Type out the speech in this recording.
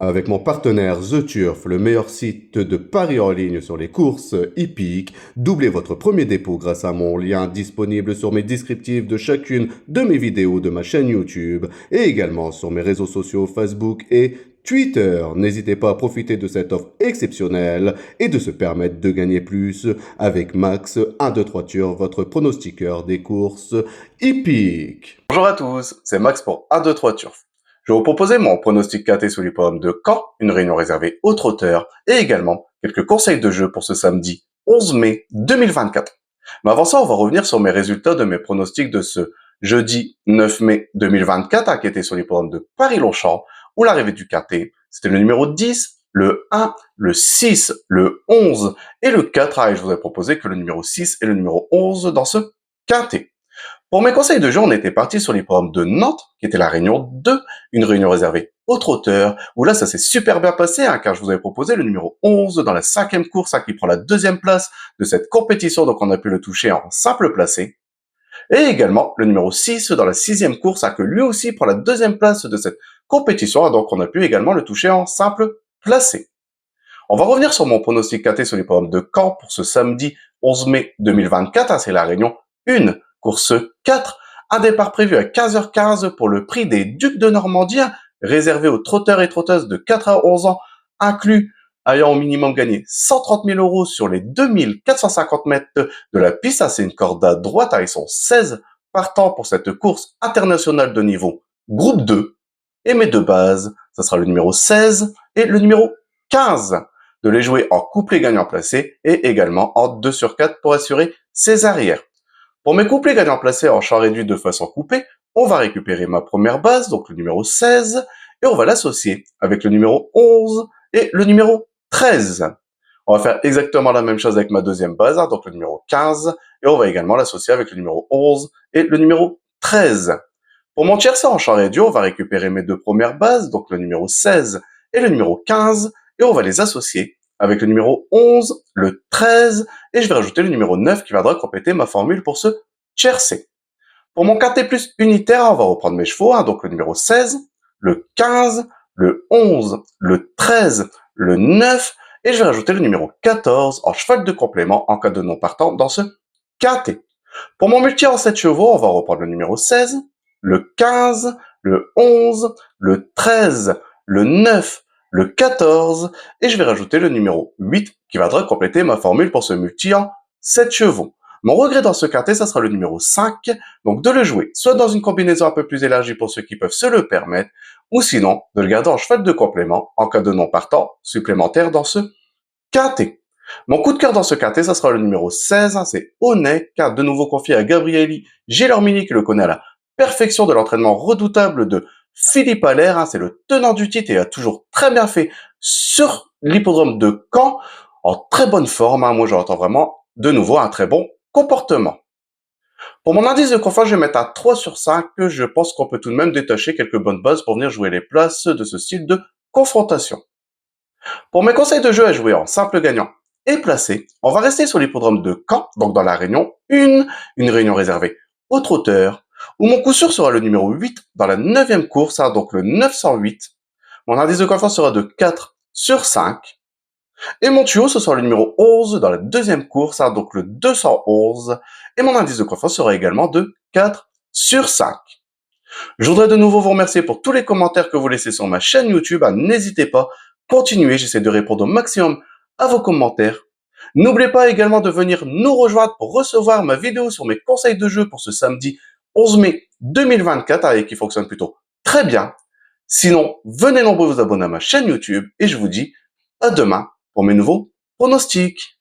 Avec mon partenaire The Turf, le meilleur site de paris en ligne sur les courses hippiques, doublez votre premier dépôt grâce à mon lien disponible sur mes descriptifs de chacune de mes vidéos de ma chaîne YouTube et également sur mes réseaux sociaux Facebook et Twitter. N'hésitez pas à profiter de cette offre exceptionnelle et de se permettre de gagner plus avec Max 123 Turf, votre pronostiqueur des courses hippiques. Bonjour à tous, c'est Max pour 1, 2, 3 Turf. Je vais vous proposer mon pronostic KT sur l'hippodrome de Caen, une réunion réservée aux trotteurs, et également quelques conseils de jeu pour ce samedi 11 mai 2024. Mais avant ça, on va revenir sur mes résultats de mes pronostics de ce jeudi 9 mai 2024, qui était sur l'hippodrome de Paris-Longchamp, où l'arrivée du KT, c'était le numéro 10, le 1, le 6, le 11 et le 4, et je vous ai proposé que le numéro 6 et le numéro 11 dans ce KT. Pour mes conseils de jeu, on était parti sur l'hippodrome de Nantes, qui était la réunion 2, une réunion réservée aux trotteurs, où là, ça s'est super bien passé, car je vous avais proposé le numéro 11 dans la 5e course, qui prend la 2e place de cette compétition, donc on a pu le toucher en simple placé. Et également le numéro 6 dans la 6e course, que lui aussi prend la 2e place de cette compétition, donc on a pu également le toucher en simple placé. On va revenir sur mon pronostic KT sur l'hippodrome de Caen pour ce samedi 11 mai 2024, c'est la réunion 1. Course 4, un départ prévu à 15h15 pour le prix des Ducs de Normandie, réservé aux trotteurs et trotteuses de 4 à 11 ans, inclus ayant au minimum gagné 130 000 € sur les 2450 mètres de la piste. C'est une corde à droite, ils sont 16 partants pour cette course internationale de niveau groupe 2. Et mes deux bases, ça sera le numéro 16 et le numéro 15. De les jouer en couplet gagnant placé et également en 2 sur 4 pour assurer ses arrières. Pour mes couplets gagnants placés en champ réduit de façon coupée, on va récupérer ma première base, donc le numéro 16, et on va l'associer avec le numéro 11 et le numéro 13. On va faire exactement la même chose avec ma deuxième base, donc le numéro 15, et on va également l'associer avec le numéro 11 et le numéro 13. Pour mon tiercé en champ réduit, on va récupérer mes deux premières bases, donc le numéro 16 et le numéro 15, et on va les associer avec le numéro 11, le 13, et je vais rajouter le numéro 9 qui viendra compléter ma formule pour ce tiercé. Pour mon quintet plus unitaire, on va reprendre mes chevaux, donc le numéro 16, le 15, le 11, le 13, le 9, et je vais rajouter le numéro 14 en cheval de complément en cas de non partant dans ce quintet. Pour mon multi en 7 chevaux, on va reprendre le numéro 16, le 15, le 11, le 13, le 9, le 14, et je vais rajouter le numéro 8 qui viendra compléter ma formule pour ce multi en 7 chevaux. Mon regret dans ce quintet, ça sera le numéro 5, donc de le jouer soit dans une combinaison un peu plus élargie pour ceux qui peuvent se le permettre, ou sinon de le garder en cheval de complément en cas de non partant supplémentaire dans ce quintet. Mon coup de cœur dans ce quintet, ça sera le numéro 16, c'est Honnête, car de nouveau confié à Gabrieli Gélormini qui le connaît à la perfection de l'entraînement redoutable de Philippe Allaire, c'est le tenant du titre et a toujours très bien fait sur l'hippodrome de Caen, en très bonne forme, moi j'entends vraiment de nouveau un très bon comportement. Pour mon indice de confort, je vais mettre un 3 sur 5, je pense qu'on peut tout de même détacher quelques bonnes bases pour venir jouer les places de ce style de confrontation. Pour mes conseils de jeu à jouer en simple gagnant et placé, on va rester sur l'hippodrome de Caen, donc dans la réunion 1, une réunion réservée aux trotteurs, où mon coup sûr sera le numéro 8 dans la 9e course, donc le 908. Mon indice de confort sera de 4 sur 5. Et mon tuyau, ce sera le numéro 11 dans la 2e course, donc le 211. Et mon indice de confort sera également de 4 sur 5. Je voudrais de nouveau vous remercier pour tous les commentaires que vous laissez sur ma chaîne YouTube. N'hésitez pas, continuez, j'essaie de répondre au maximum à vos commentaires. N'oubliez pas également de venir nous rejoindre pour recevoir ma vidéo sur mes conseils de jeu pour ce samedi 11 mai 2024, et qui fonctionne plutôt très bien. Sinon, venez nombreux vous abonner à ma chaîne YouTube et je vous dis à demain pour mes nouveaux pronostics.